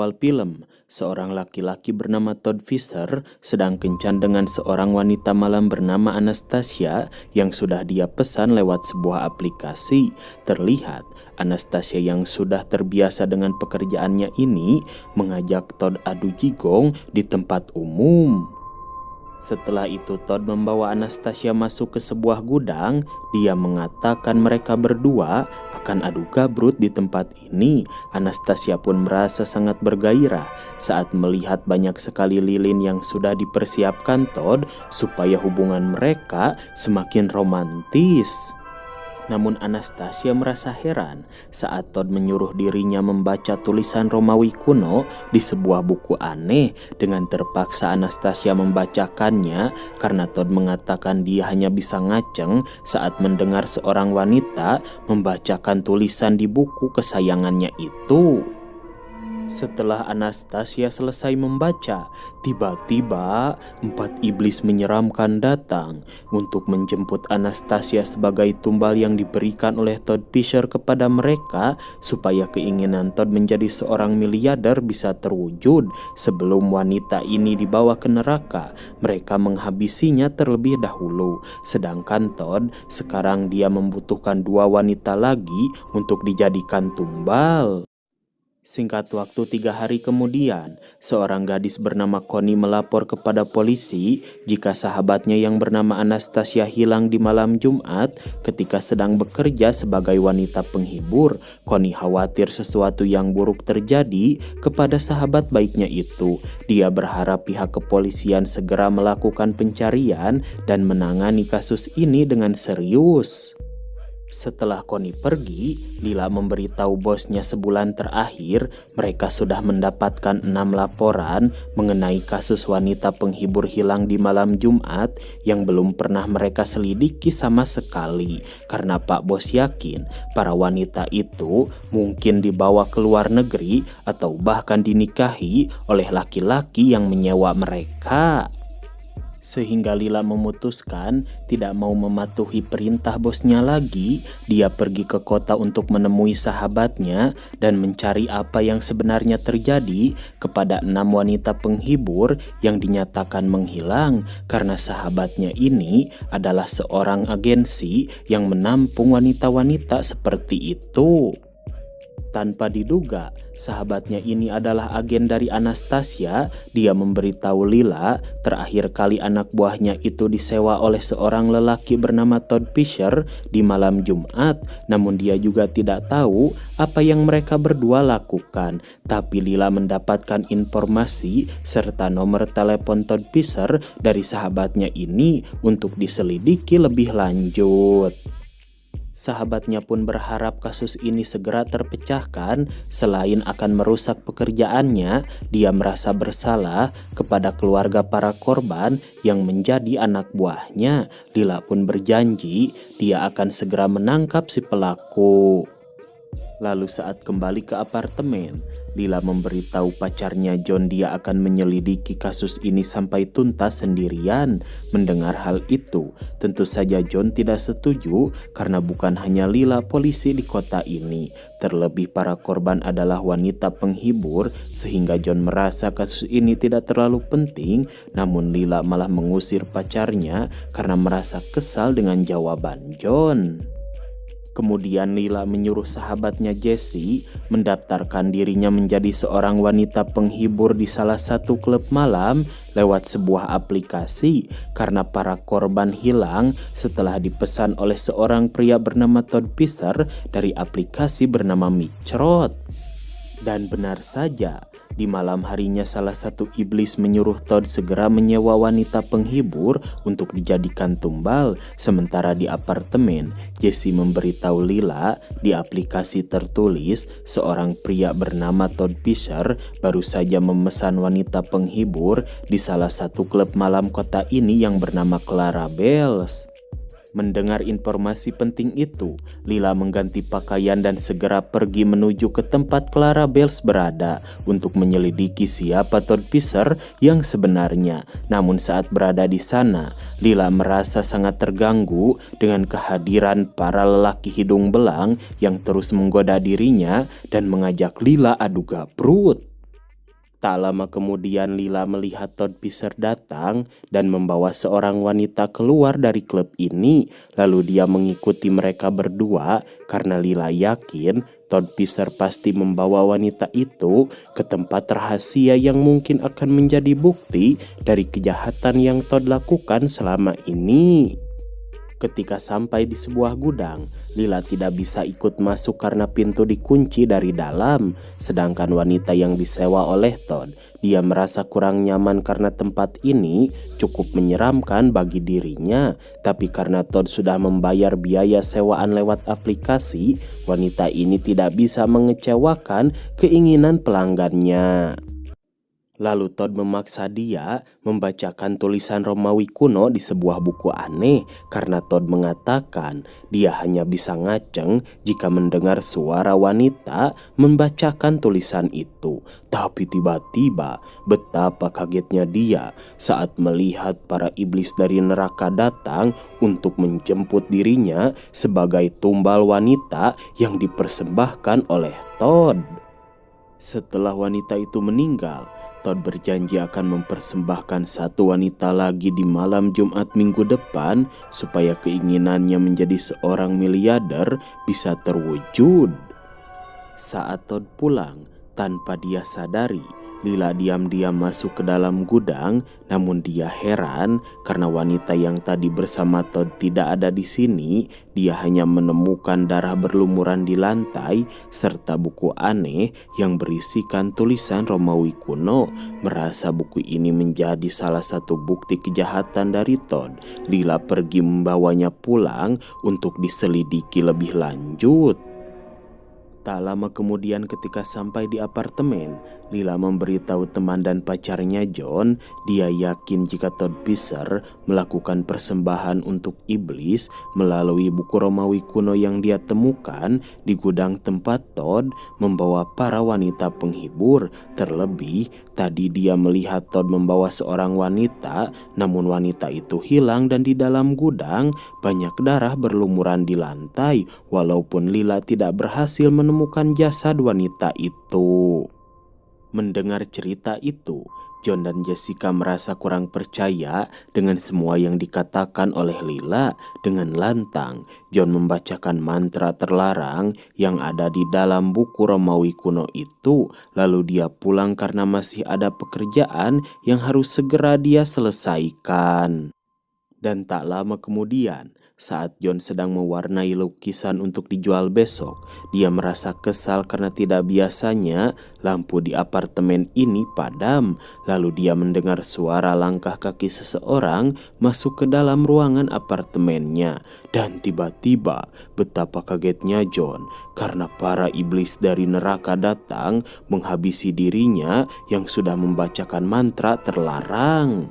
awal film, seorang laki-laki bernama Todd Fisher sedang kencan dengan seorang wanita malam bernama Anastasia yang sudah dia pesan lewat sebuah aplikasi. Terlihat Anastasia yang sudah terbiasa dengan pekerjaannya ini mengajak Todd adu jigong di tempat umum. Setelah itu Todd membawa Anastasia masuk ke sebuah gudang. Dia mengatakan mereka berdua akan adu gabrut di tempat ini. Anastasia pun merasa sangat bergairah saat melihat banyak sekali lilin yang sudah dipersiapkan Todd supaya hubungan mereka semakin romantis. Namun Anastasia merasa heran saat Todd menyuruh dirinya membaca tulisan Romawi kuno di sebuah buku aneh. Dengan terpaksa Anastasia membacakannya karena Todd mengatakan dia hanya bisa ngaceng saat mendengar seorang wanita membacakan tulisan di buku kesayangannya itu. Setelah Anastasia selesai membaca, tiba-tiba 4 iblis menyeramkan datang untuk menjemput Anastasia sebagai tumbal yang diberikan oleh Todd Fisher kepada mereka supaya keinginan Todd menjadi seorang miliarder bisa terwujud. Sebelum wanita ini dibawa ke neraka, mereka menghabisinya terlebih dahulu. Sedangkan Todd sekarang dia membutuhkan 2 wanita lagi untuk dijadikan tumbal. Singkat waktu 3 hari kemudian, seorang gadis bernama Connie melapor kepada polisi jika sahabatnya yang bernama Anastasia hilang di malam Jumat ketika sedang bekerja sebagai wanita penghibur. Connie khawatir sesuatu yang buruk terjadi kepada sahabat baiknya itu. Dia berharap pihak kepolisian segera melakukan pencarian dan menangani kasus ini dengan serius. Setelah Connie pergi, Lila memberitahu bosnya sebulan terakhir mereka sudah mendapatkan 6 laporan mengenai kasus wanita penghibur hilang di malam Jumat yang belum pernah mereka selidiki sama sekali. Karena Pak Bos yakin para wanita itu mungkin dibawa ke luar negeri atau bahkan dinikahi oleh laki-laki yang menyewa mereka. Sehingga Lila memutuskan tidak mau mematuhi perintah bosnya lagi. Dia pergi ke kota untuk menemui sahabatnya dan mencari apa yang sebenarnya terjadi kepada 6 wanita penghibur yang dinyatakan menghilang karena sahabatnya ini adalah seorang agensi yang menampung wanita-wanita seperti itu. Tanpa diduga, sahabatnya ini adalah agen dari Anastasia. Dia memberitahu Lila terakhir kali anak buahnya itu disewa oleh seorang lelaki bernama Todd Fisher di malam Jumat. Namun dia juga tidak tahu apa yang mereka berdua lakukan. Tapi Lila mendapatkan informasi serta nomor telepon Todd Fisher dari sahabatnya ini untuk diselidiki lebih lanjut. Sahabatnya pun berharap kasus ini segera terpecahkan. Selain akan merusak pekerjaannya, dia merasa bersalah kepada keluarga para korban yang menjadi anak buahnya. Lila pun berjanji dia akan segera menangkap si pelaku. Lalu saat kembali ke apartemen, Lila memberitahu pacarnya John dia akan menyelidiki kasus ini sampai tuntas sendirian. Mendengar hal itu, tentu saja John tidak setuju karena bukan hanya Lila polisi di kota ini. Terlebih para korban adalah wanita penghibur sehingga John merasa kasus ini tidak terlalu penting. Namun Lila malah mengusir pacarnya karena merasa kesal dengan jawaban John. Kemudian Lila menyuruh sahabatnya Jessie mendaftarkan dirinya menjadi seorang wanita penghibur di salah satu klub malam lewat sebuah aplikasi karena para korban hilang setelah dipesan oleh seorang pria bernama Todd Fisher dari aplikasi bernama Microt. Dan benar saja, di malam harinya salah satu iblis menyuruh Todd segera menyewa wanita penghibur untuk dijadikan tumbal. Sementara di apartemen, Jessie memberitahu Lila di aplikasi tertulis seorang pria bernama Todd Fisher baru saja memesan wanita penghibur di salah satu klub malam kota ini yang bernama Clara Bells. Mendengar informasi penting itu, Lila mengganti pakaian dan segera pergi menuju ke tempat Clara Bells berada untuk menyelidiki siapa Todd Fisher yang sebenarnya. Namun saat berada di sana, Lila merasa sangat terganggu dengan kehadiran para lelaki hidung belang yang terus menggoda dirinya dan mengajak Lila adu gabrut. Tak lama kemudian Lila melihat Todd Fisher datang dan membawa seorang wanita keluar dari klub ini. Lalu dia mengikuti mereka berdua karena Lila yakin Todd Fisher pasti membawa wanita itu ke tempat rahasia yang mungkin akan menjadi bukti dari kejahatan yang Todd lakukan selama ini. Ketika sampai di sebuah gudang, Lila tidak bisa ikut masuk karena pintu dikunci dari dalam. Sedangkan wanita yang disewa oleh Todd, dia merasa kurang nyaman karena tempat ini cukup menyeramkan bagi dirinya. Tapi karena Todd sudah membayar biaya sewaan lewat aplikasi, wanita ini tidak bisa mengecewakan keinginan pelanggannya. Lalu Todd memaksa dia membacakan tulisan Romawi kuno di sebuah buku aneh karena Todd mengatakan dia hanya bisa ngaceng jika mendengar suara wanita membacakan tulisan itu. Tapi tiba-tiba betapa kagetnya dia saat melihat para iblis dari neraka datang untuk menjemput dirinya sebagai tumbal wanita yang dipersembahkan oleh Todd. Setelah wanita itu meninggal, Todd berjanji akan mempersembahkan satu wanita lagi di malam Jumat minggu depan supaya keinginannya menjadi seorang miliarder bisa terwujud. Saat Todd pulang, tanpa dia sadari, Lila diam-diam masuk ke dalam gudang, namun dia heran karena wanita yang tadi bersama Todd tidak ada di sini. Dia hanya menemukan darah berlumuran di lantai serta buku aneh yang berisikan tulisan Romawi kuno. Merasa buku ini menjadi salah satu bukti kejahatan dari Todd, Lila pergi membawanya pulang untuk diselidiki lebih lanjut. Tak lama kemudian ketika sampai di apartemen, Lila memberitahu teman dan pacarnya John. Dia yakin jika Todd Fisher melakukan persembahan untuk iblis melalui buku Romawi kuno yang dia temukan di gudang tempat Todd membawa para wanita penghibur. Terlebih, tadi dia melihat Todd membawa seorang wanita, namun wanita itu hilang dan di dalam gudang banyak darah berlumuran di lantai, walaupun Lila tidak berhasil menemukan jasad wanita itu. Mendengar cerita itu, John dan Jessica merasa kurang percaya dengan semua yang dikatakan oleh Lila. Dengan lantang, John membacakan mantra terlarang yang ada di dalam buku Romawi kuno itu. Lalu dia pulang karena masih ada pekerjaan yang harus segera dia selesaikan. Dan tak lama kemudian, saat John sedang mewarnai lukisan untuk dijual besok, dia merasa kesal karena tidak biasanya lampu di apartemen ini padam. Lalu dia mendengar suara langkah kaki seseorang masuk ke dalam ruangan apartemennya. Dan tiba-tiba betapa kagetnya John karena para iblis dari neraka datang menghabisi dirinya yang sudah membacakan mantra terlarang.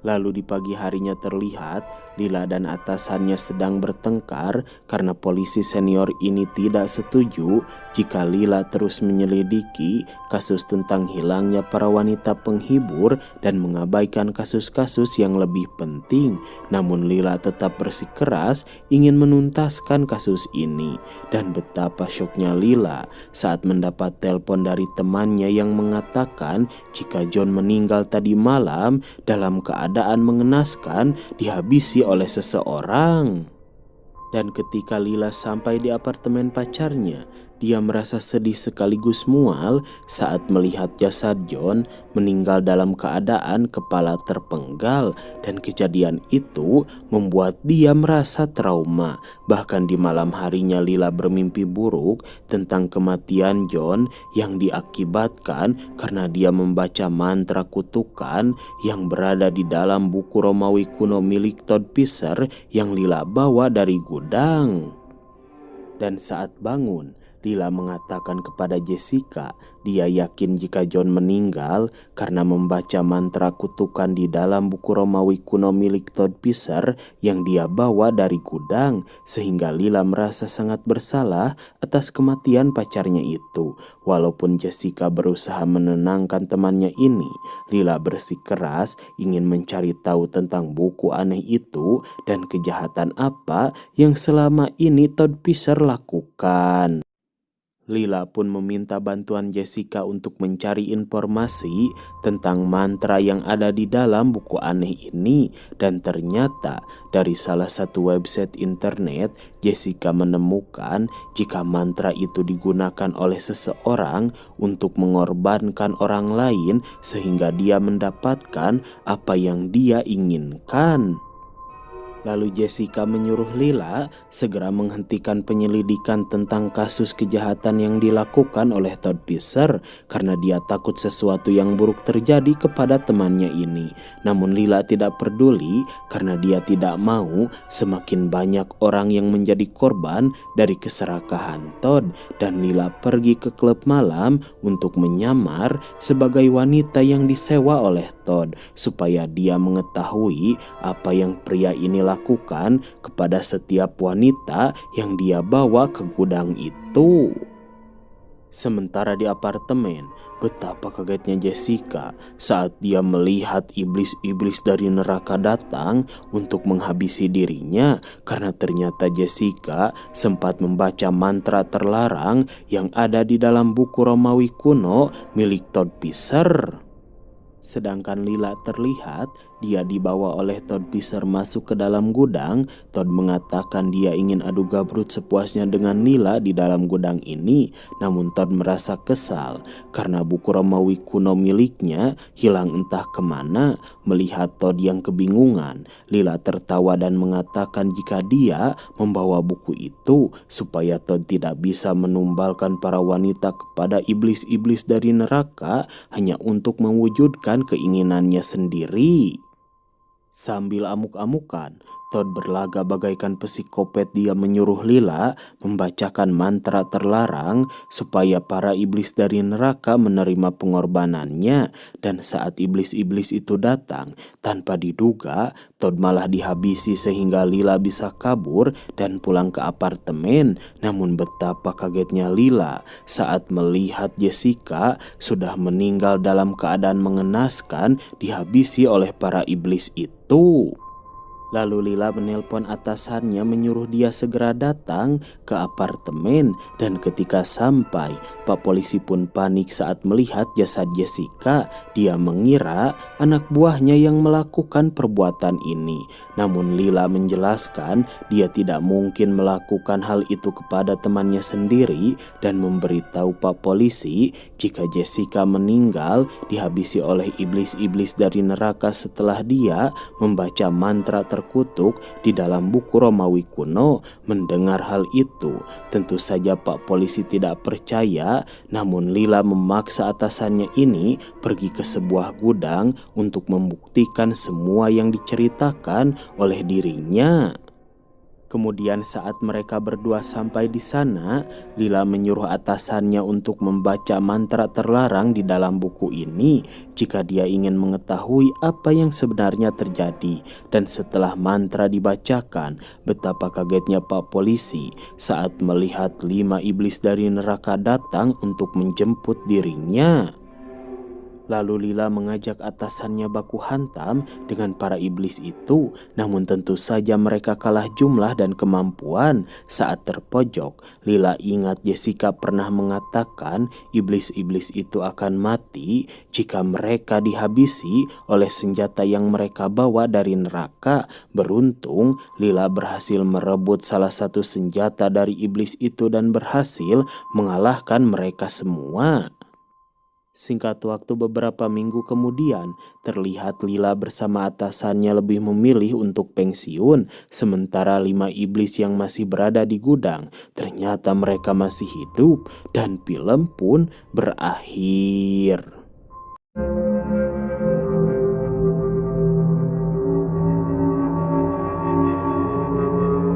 Lalu di pagi harinya terlihat Lila dan atasannya sedang bertengkar karena polisi senior ini tidak setuju jika Lila terus menyelidiki kasus tentang hilangnya para wanita penghibur dan mengabaikan kasus-kasus yang lebih penting. Namun Lila tetap bersikeras ingin menuntaskan kasus ini. Dan betapa syoknya Lila saat mendapat telepon dari temannya yang mengatakan jika John meninggal tadi malam dalam keadaan mengenaskan, dihabisi oleh seseorang. Dan ketika Lila sampai di apartemen pacarnya, dia merasa sedih sekaligus mual saat melihat jasad John meninggal dalam keadaan kepala terpenggal. Dan kejadian itu membuat dia merasa trauma. Bahkan di malam harinya Lila bermimpi buruk tentang kematian John yang diakibatkan karena dia membaca mantra kutukan yang berada di dalam buku Romawi kuno milik Todd Fisher yang Lila bawa dari gudang. Dan saat bangun, Lila mengatakan kepada Jessica dia yakin jika John meninggal karena membaca mantra kutukan di dalam buku Romawi kuno milik Todd Fisher yang dia bawa dari gudang. Sehingga Lila merasa sangat bersalah atas kematian pacarnya itu. Walaupun Jessica berusaha menenangkan temannya ini, Lila bersikeras ingin mencari tahu tentang buku aneh itu dan kejahatan apa yang selama ini Todd Fisher lakukan. Lila pun meminta bantuan Jessica untuk mencari informasi tentang mantra yang ada di dalam buku aneh ini, dan ternyata dari salah satu website internet Jessica menemukan jika mantra itu digunakan oleh seseorang untuk mengorbankan orang lain sehingga dia mendapatkan apa yang dia inginkan. Lalu Jessica menyuruh Lila segera menghentikan penyelidikan tentang kasus kejahatan yang dilakukan oleh Todd Fisher karena dia takut sesuatu yang buruk terjadi kepada temannya ini. Namun Lila tidak peduli karena dia tidak mau semakin banyak orang yang menjadi korban dari keserakahan Todd, dan Lila pergi ke klub malam untuk menyamar sebagai wanita yang disewa oleh Todd supaya dia mengetahui apa yang pria ini lakukan kepada setiap wanita yang dia bawa ke gudang itu. Sementara di apartemen, betapa kagetnya Jessica saat dia melihat iblis-iblis dari neraka datang untuk menghabisi dirinya karena ternyata Jessica sempat membaca mantra terlarang yang ada di dalam buku Romawi kuno milik Todd Fisher. Sedangkan Lila terlihat dia dibawa oleh Todd Fisher masuk ke dalam gudang. Todd mengatakan dia ingin adu gabrut sepuasnya dengan Lila di dalam gudang ini. Namun Todd merasa kesal karena buku Romawi kuno miliknya hilang entah kemana. Melihat Todd yang kebingungan, Lila tertawa dan mengatakan jika dia membawa buku itu supaya Todd tidak bisa menumbalkan para wanita kepada iblis-iblis dari neraka hanya untuk mewujudkan keinginannya sendiri. Sambil amuk-amukan, Todd berlaga bagaikan psikopat. Dia menyuruh Lila membacakan mantra terlarang supaya para iblis dari neraka menerima pengorbanannya. Dan saat iblis-iblis itu datang, tanpa diduga, Todd malah dihabisi sehingga Lila bisa kabur dan pulang ke apartemen. Namun betapa kagetnya Lila saat melihat Jessica sudah meninggal dalam keadaan mengenaskan, dihabisi oleh para iblis itu. Lalu Lila menelpon atasannya menyuruh dia segera datang ke apartemen, dan ketika sampai, Pak Polisi pun panik saat melihat jasad Jessica. Dia mengira anak buahnya yang melakukan perbuatan ini. Namun Lila menjelaskan dia tidak mungkin melakukan hal itu kepada temannya sendiri dan memberitahu Pak Polisi jika Jessica meninggal dihabisi oleh iblis-iblis dari neraka setelah dia membaca mantra terkutuk di dalam buku Romawi kuno. Mendengar hal itu, tentu saja Pak Polisi tidak percaya. Namun Lila memaksa atasannya ini pergi ke sebuah gudang untuk membuktikan semua yang diceritakan oleh dirinya. Kemudian saat mereka berdua sampai di sana, Lila menyuruh atasannya untuk membaca mantra terlarang di dalam buku ini jika dia ingin mengetahui apa yang sebenarnya terjadi. Dan setelah mantra dibacakan, betapa kagetnya Pak Polisi saat melihat 5 iblis dari neraka datang untuk menjemput dirinya. Lalu Lila mengajak atasannya baku hantam dengan para iblis itu. Namun tentu saja mereka kalah jumlah dan kemampuan. Saat terpojok, Lila ingat Jessica pernah mengatakan iblis-iblis itu akan mati jika mereka dihabisi oleh senjata yang mereka bawa dari neraka. Beruntung Lila berhasil merebut salah satu senjata dari iblis itu dan berhasil mengalahkan mereka semua. Singkat waktu beberapa minggu kemudian, terlihat Lila bersama atasannya lebih memilih untuk pensiun, sementara 5 iblis yang masih berada di gudang ternyata mereka masih hidup, dan film pun berakhir.